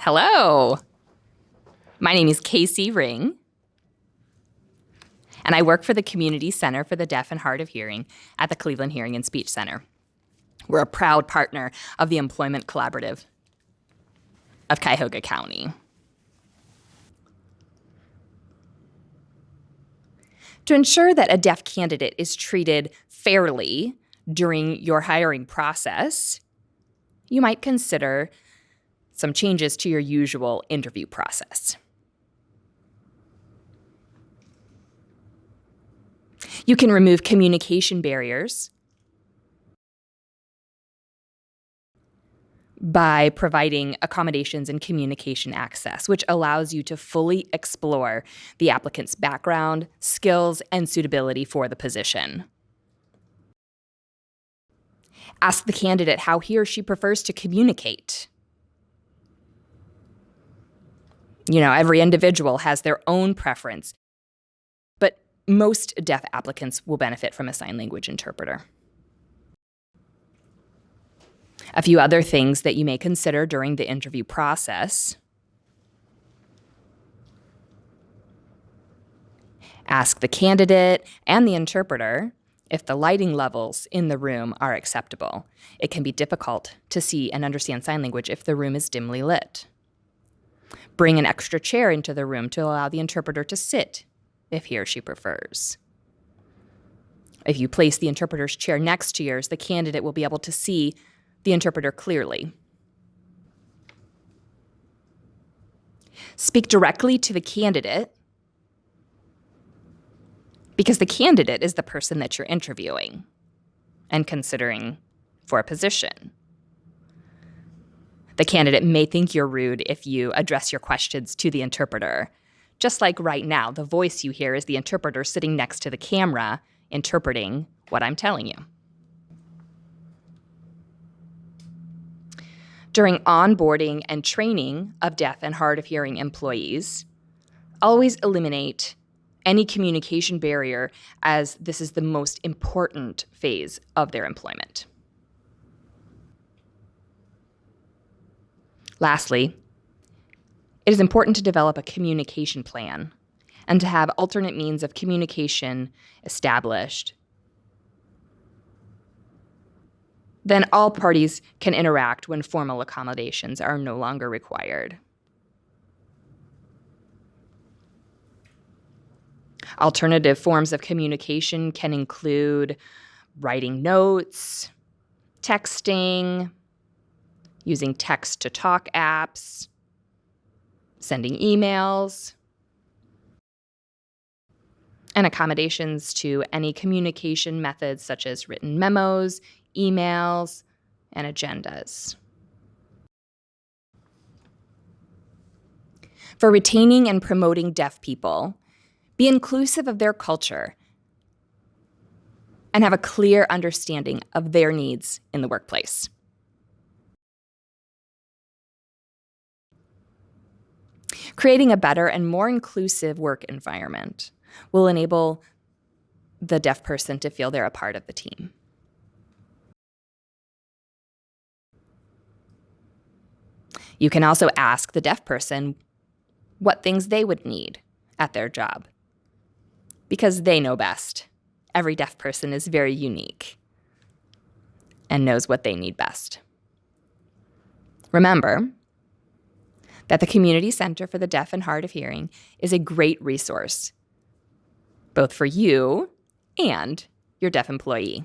Hello. My name is Casey Ring, and I work for the Community Center for the Deaf and Hard of Hearing at the Cleveland Hearing and Speech Center. We're a proud partner of the Employment Collaborative of Cuyahoga County. To ensure that a deaf candidate is treated fairly during your hiring process, you might consider some changes to your usual interview process. You can remove communication barriers by providing accommodations in communication access, which allows you to fully explore the applicant's background, skills, and suitability for the position. Ask the candidate how he or she prefers to communicate. Every individual has their own preference, but most deaf applicants will benefit from a sign language interpreter. A few other things that you may consider during the interview process. Ask the candidate and the interpreter if the lighting levels in the room are acceptable. It can be difficult to see and understand sign language if the room is dimly lit. Bring an extra chair into the room to allow the interpreter to sit if he or she prefers. If you place the interpreter's chair next to yours, the candidate will be able to see the interpreter clearly. Speak directly to the candidate because the candidate is the person that you're interviewing and considering for a position. The candidate may think you're rude if you address your questions to the interpreter. Just like right now, the voice you hear is the interpreter sitting next to the camera interpreting what I'm telling you. During onboarding and training of deaf and hard of hearing employees, always eliminate any communication barrier, as this is the most important phase of their employment. Lastly, it is important to develop a communication plan and to have alternate means of communication established. Then all parties can interact when formal accommodations are no longer required. Alternative forms of communication can include writing notes, texting, using text-to-talk apps, sending emails, and accommodations to any communication methods such as written memos, emails, and agendas. For retaining and promoting deaf people, be inclusive of their culture and have a clear understanding of their needs in the workplace. Creating a better and more inclusive work environment will enable the deaf person to feel they're a part of the team. You can also ask the deaf person what things they would need at their job, because they know best. Every deaf person is very unique and knows what they need best. Remember that the Community Center for the Deaf and Hard of Hearing is a great resource, both for you and your deaf employee.